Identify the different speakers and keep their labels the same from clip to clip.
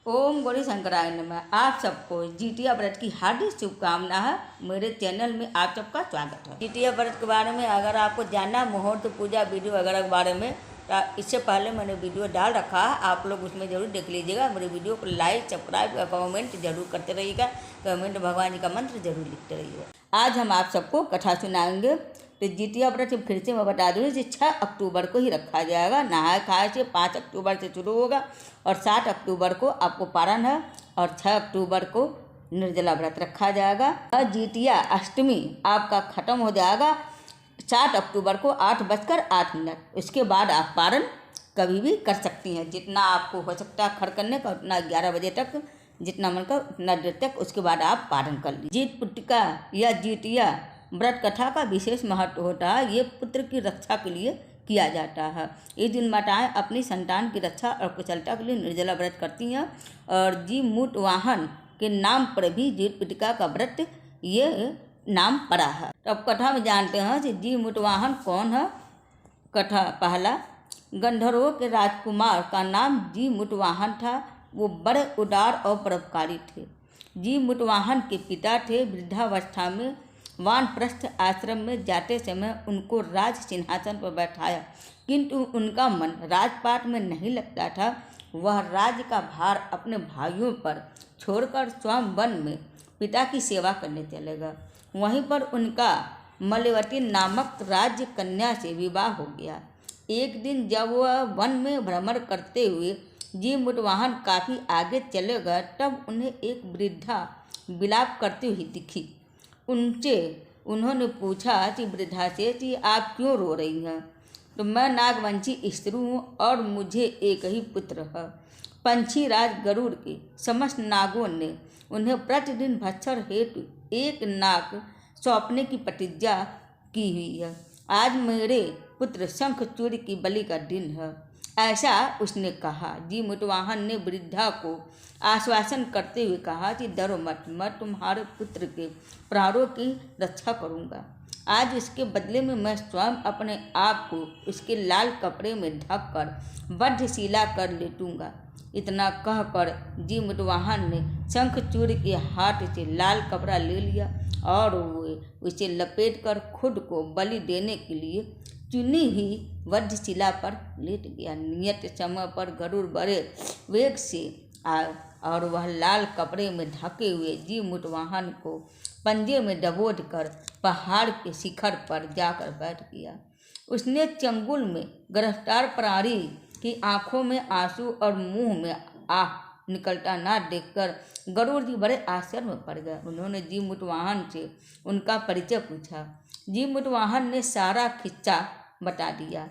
Speaker 1: ओम गौरी शंकराय नमः। आप सबको जितिया व्रत की हार्दिक शुभकामना है। मेरे चैनल में आप सबका स्वागत है। जितिया व्रत के बारे में अगर आपको जानना मुहूर्त पूजा वीडियो वगैरह के बारे में, तो इससे पहले मैंने वीडियो डाल रखा है, आप लोग उसमें जरूर देख लीजिएगा। मेरे वीडियो को लाइक सब्सक्राइब और कमेंट जरूर करते रहिएगा। कमेंट भगवान जी का मंत्र जरूर लिखते रहिएगा। आज हम आप सबको कथा सुनाएंगे। तो जितिया व्रत फिर से मैं बता दूँ कि 6 अक्टूबर को ही रखा जाएगा। नहाए खाए से 5 अक्टूबर से शुरू होगा और 7 अक्टूबर को आपको पारण है और 6 अक्टूबर को निर्जला व्रत रखा जाएगा। जितिया अष्टमी आपका खत्म हो जाएगा 7 अक्टूबर को 8:08। उसके बाद आप पारण कभी भी कर सकती हैं, जितना आपको हो सकता है खड़ करने का उतना 11 बजे तक, जितना मन का उतना देर तक। उसके बाद आप पारण कर लीजिए। जीत पुटिका या जितिया व्रत कथा का विशेष महत्व होता है। ये पुत्र की रक्षा के लिए किया जाता है। इस दिन माताएं अपनी संतान की रक्षा और कुशलता के लिए निर्जला व्रत करती हैं। और जी मूट वाहन के नाम पर भी जीत पुटिका का व्रत ये नाम पड़ा है। तो अब कथा में जानते हैं कि जी मूट वाहन कौन है। कथा पहला, गंधर्वों के राजकुमार का नाम जी मुटवाहन था। वो बड़े उदार और परोपकारी थे। जी मुटवाहन के पिता थे। वृद्धावस्था में वानप्रस्थ आश्रम में जाते समय उनको राज सिंहासन पर बैठाया, किंतु उनका मन राजपाट में नहीं लगता था। वह राज्य का भार अपने भाइयों पर छोड़कर स्वयं वन में पिता की सेवा करने चले गए। वहीं पर उनका मलयवती नामक राज्य कन्या से विवाह हो गया। एक दिन जब वह वन में भ्रमण करते हुए जी मुटवाहन काफ़ी आगे चले गए, तब उन्हें एक वृद्धा विलाप करती हुई दिखी। उन्होंने पूछा कि वृद्धा से कि आप क्यों रो रही हैं। तो मैं नागवंशी स्त्री हूँ और मुझे एक ही पुत्र है। पंछी राज गरुड़ के समस्त नागों ने उन्हें प्रतिदिन भक्षण हेतु एक नाग सौंपने की प्रतिज्ञा की हुई है। आज मेरे पुत्र शंखचूड़ की बलि का दिन है, ऐसा उसने कहा। जी मुटवाहन ने वृद्धा को आश्वासन करते हुए कहा कि डरो मत, मैं तुम्हारे पुत्र के प्राणों की रक्षा करूंगा। आज इसके बदले में मैं स्वयं अपने आप को उसके लाल कपड़े में ढककर वधशिला कर लेटूंगा। इतना कहकर जी मुटवाहन ने शंखचूड़ के हाथ से लाल कपड़ा ले लिया और वो उसे लपेटकर खुद को बलि देने के लिए चुनी ही वधशिला पर लेट गया। नियत समय पर गरुड़ बड़े वेग से आया और वह लाल कपड़े में ढके हुए जी मुटवाहन को पंजे में दबोच कर पहाड़ के शिखर पर जाकर बैठ गया। उसने चंगुल में गिरफ्तार प्राणी की आंखों में आंसू और मुंह में आह निकलता ना देखकर गरुड़ जी बड़े आश्चर्य में पड़ गए। उन्होंने जी मुटवाहन से उनका परिचय पूछा। जी मुटवाहन ने सारा किस्सा बता दिया।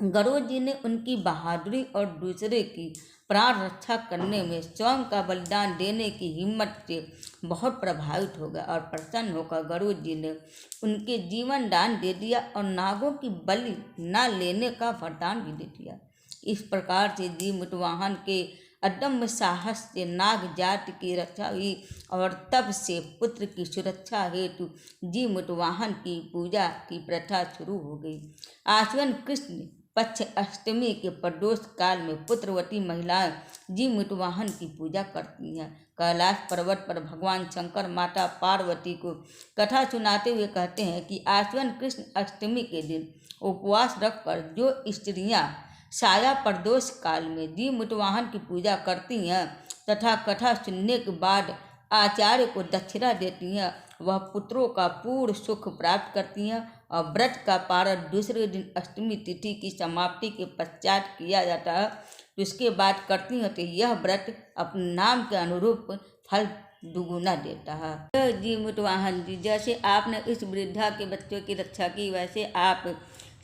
Speaker 1: गरुड़ जी ने उनकी बहादुरी और दूसरे की प्राण रक्षा करने में स्वयं का बलिदान देने की हिम्मत से बहुत प्रभावित हो गया और प्रसन्न होकर गरुड़ जी ने उनके जीवन दान दे दिया और नागों की बलि न लेने का वरदान भी दे दिया। इस प्रकार से जी मुटवाहन के अदम्य साहस से नाग जाति की रक्षा हुई और तब से पुत्र की सुरक्षा हेतु जी मुटवाहन की पूजा की प्रथा शुरू हो गई। आश्विन कृष्ण पक्ष अष्टमी के प्रदोष काल में पुत्रवती महिलाएं जी मुटवाहन की पूजा करती हैं। कैलाश पर्वत पर भगवान शंकर माता पार्वती को कथा सुनाते हुए कहते हैं कि आश्विन कृष्ण अष्टमी के दिन उपवास रखकर जो स्त्रियां साया प्रदोष काल में जी मुटवाहन की पूजा करती हैं तथा कथा सुनने के बाद आचार्य को दक्षिणा देती हैं, वह पुत्रों का पूर्ण सुख प्राप्त करती हैं। और व्रत का पारण दूसरे दिन अष्टमी तिथि की समाप्ति के पश्चात किया जाता है। तो इसके बाद करती हैं तो यह व्रत अपने नाम के अनुरूप फल दुगुना देता है। जी मुटवाहन जी, जैसे आपने इस वृद्धा के बच्चों की रक्षा की, वैसे आप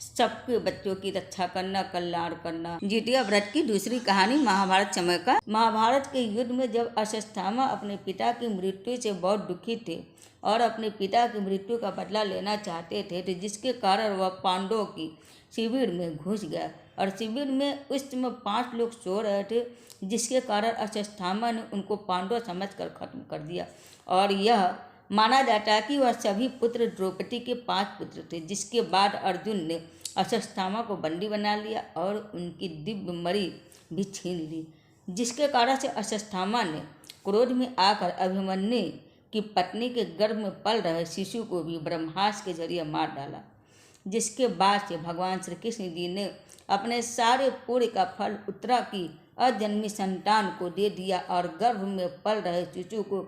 Speaker 1: सबके बच्चों की रक्षा करना, कल्याण करना। जितिया व्रत की दूसरी कहानी महाभारत समय का। महाभारत के युद्ध में जब अश्वत्थामा अपने पिता की मृत्यु से बहुत दुखी थे और अपने पिता की मृत्यु का बदला लेना चाहते थे, तो जिसके कारण वह पांडवों की शिविर में घुस गया और शिविर में उस समय 5 लोग सो रहे थे, जिसके कारण अश्वत्थामा ने उनको पांडव समझकर खत्म कर दिया। और यह माना जाता है कि वह सभी पुत्र द्रौपदी के 5 पुत्र थे। जिसके बाद अर्जुन ने अश्वत्थामा को बंदी बना लिया और उनकी दिव्य मणि भी छीन ली। जिसके कारण से अश्वत्थामा ने क्रोध में आकर अभिमन्यु की पत्नी के गर्भ में पल रहे शिशु को भी ब्रह्मास्त्र के जरिए मार डाला, जिसके बाद से भगवान श्री कृष्ण जी ने अपने सारे पुण्य का फल उत्तरा की अजन्मी संतान को दे दिया और गर्भ में पल रहे शिशु को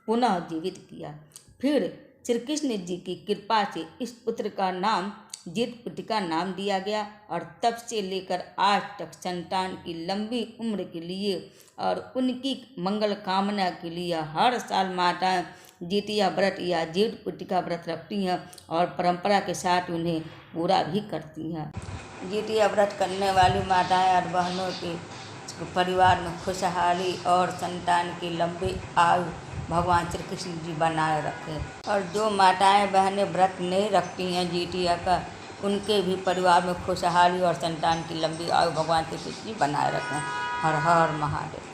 Speaker 1: पुनः जीवित किया। फिर श्री कृष्ण जी की कृपा से इस पुत्र का नाम जीतपुत्रिका नाम दिया गया और तब से लेकर आज तक संतान की लंबी उम्र के लिए और उनकी मंगल कामना के लिए हर साल माताएं जितिया व्रत या जीतपुत्रिका व्रत रखती हैं और परंपरा के साथ उन्हें पूरा भी करती हैं। जितिया व्रत करने वाली माताएं और बहनों के परिवार में खुशहाली और संतान की लंबी आयु भगवान श्री कृष्ण जी बनाए रखें। और जो माताएं बहनें व्रत नहीं रखती हैं जितिया का, उनके भी परिवार में खुशहाली और संतान की लंबी आयु भगवान श्री कृष्ण जी बनाए रखें। हर हर महादेव।